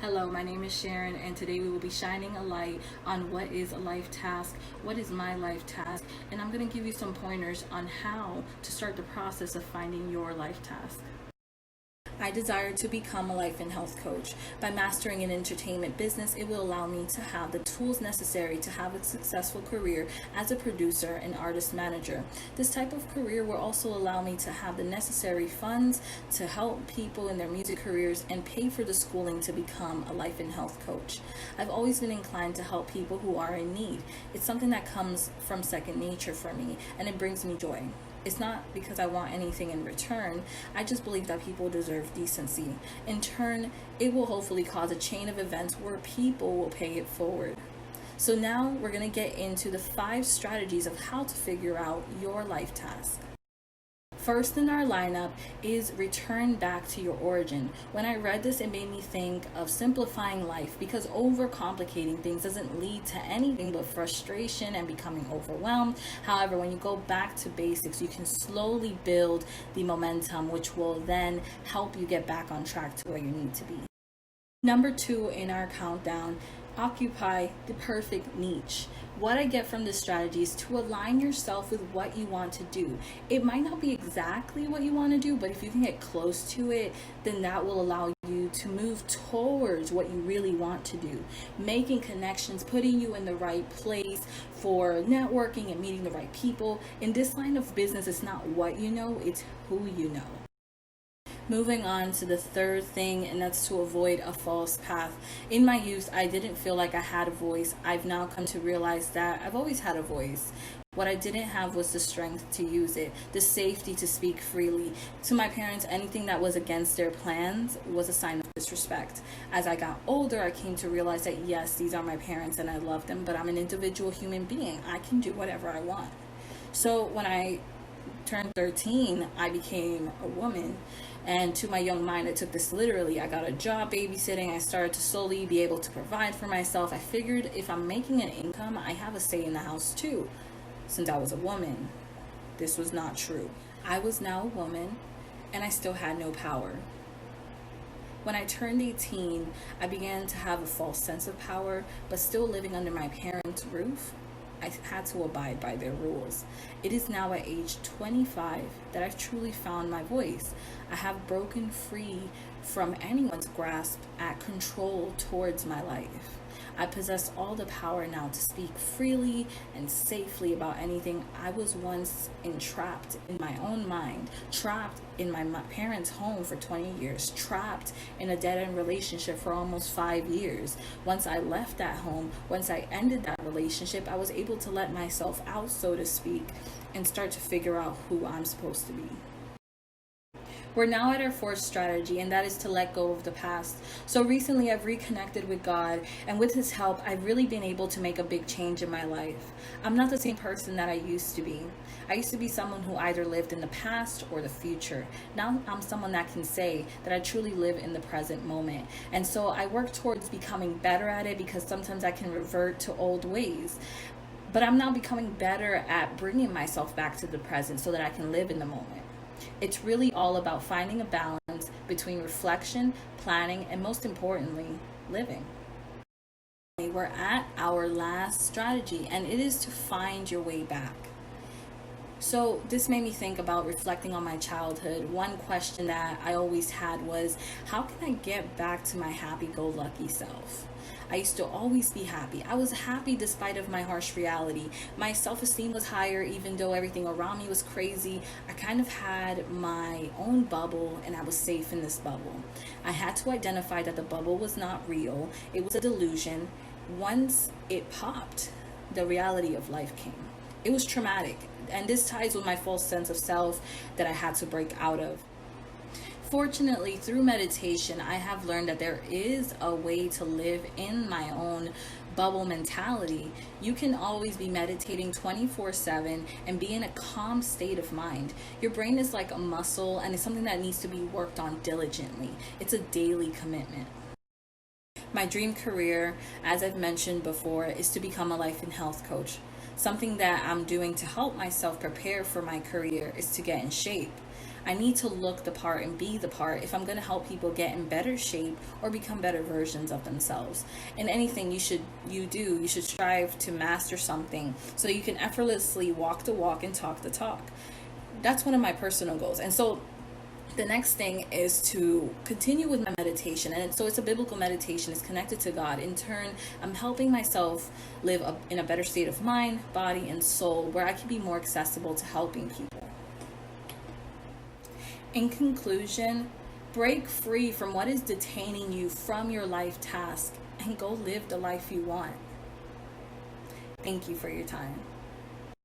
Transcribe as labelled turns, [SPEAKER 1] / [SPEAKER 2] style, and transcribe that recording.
[SPEAKER 1] Hello, my name is Sharon, and today we will be shining a light on what is a life task, what is my life task, and I'm going to give you some pointers on how to start the process of finding your life task. I desire to become a life and health coach. By mastering an entertainment business, it will allow me to have the tools necessary to have a successful career as a producer and artist manager. This type of career will also allow me to have the necessary funds to help people in their music careers and pay for the schooling to become a life and health coach. I've always been inclined to help people who are in need. It's something that comes from second nature for me, and it brings me joy. It's not because I want anything in return. I just believe that people deserve decency. In turn, it will hopefully cause a chain of events where people will pay it forward. So now we're going to get into the 5 strategies of how to figure out your life task. First in our lineup is return back to your origin. When I read this, it made me think of simplifying life, because overcomplicating things doesn't lead to anything but frustration and becoming overwhelmed. However, when you go back to basics, you can slowly build the momentum, which will then help you get back on track to where you need to be. Number 2 in our countdown, occupy the perfect niche. What I get from this strategy is to align yourself with what you want to do. It might not be exactly what you want to do, but if you can get close to it, then that will allow you to move towards what you really want to do. Making connections, putting you in the right place for networking and meeting the right people. In this line of business, it's not what you know, it's who you know. Moving on to the third thing, and that's to avoid a false path. In my youth, I didn't feel like I had a voice. I've now come to realize that I've always had a voice. What I didn't have was the strength to use it, the safety to speak freely. To my parents, anything that was against their plans was a sign of disrespect. As I got older, I came to realize that yes, these are my parents and I love them, but I'm an individual human being. I can do whatever I want. So when I turned 13, I became a woman. And to my young mind, I took this literally. I got a job babysitting. I started to slowly be able to provide for myself. I figured if I'm making an income, I have a say in the house too. Since I was a woman, this was not true. I was now a woman, and I still had no power. When I turned 18, I began to have a false sense of power, but still living under my parents' roof, I had to abide by their rules. It is now at age 25 that I've truly found my voice. I have broken free from anyone's grasp at control towards my life. I possess all the power now to speak freely and safely about anything. I was once entrapped in my own mind, trapped in my parents' home for 20 years, trapped in a dead-end relationship for almost 5 years. Once I left that home, once I ended that relationship, I was able to let myself out, so to speak, and start to figure out who I'm supposed to be. We're now at our 4th strategy, and that is to let go of the past. So recently I've reconnected with God, and with his help, I've really been able to make a big change in my life. I'm not the same person that I used to be. I used to be someone who either lived in the past or the future. Now I'm someone that can say that I truly live in the present moment. And so I work towards becoming better at it, because sometimes I can revert to old ways. But I'm now becoming better at bringing myself back to the present so that I can live in the moment. It's really all about finding a balance between reflection, planning, and most importantly, living. We're at our last strategy, and it is to find your way back. So this made me think about reflecting on my childhood. One question that I always had was, how can I get back to my happy-go-lucky self? I used to always be happy. I was happy despite of my harsh reality. My self-esteem was higher even though everything around me was crazy. I kind of had my own bubble, and I was safe in this bubble. I had to identify that the bubble was not real. It was a delusion. Once it popped, the reality of life came. It was traumatic, and this ties with my false sense of self that I had to break out of. Fortunately, through meditation, I have learned that there is a way to live in my own bubble mentality. You can always be meditating 24/7 and be in a calm state of mind. Your brain is like a muscle, and it's something that needs to be worked on diligently. It's a daily commitment. My dream career, as I've mentioned before, is to become a life and health coach. Something that I'm doing to help myself prepare for my career is to get in shape. I need to look the part and be the part if I'm going to help people get in better shape or become better versions of themselves. In anything you should strive to master something so that you can effortlessly walk the walk and talk the talk. That's one of my personal goals. And so the next thing is to continue with my meditation. And so it's a biblical meditation. It's connected to God. In turn, I'm helping myself live in a better state of mind, body, and soul, where I can be more accessible to helping people. In conclusion, break free from what is detaining you from your life task and go live the life you want. Thank you for your time.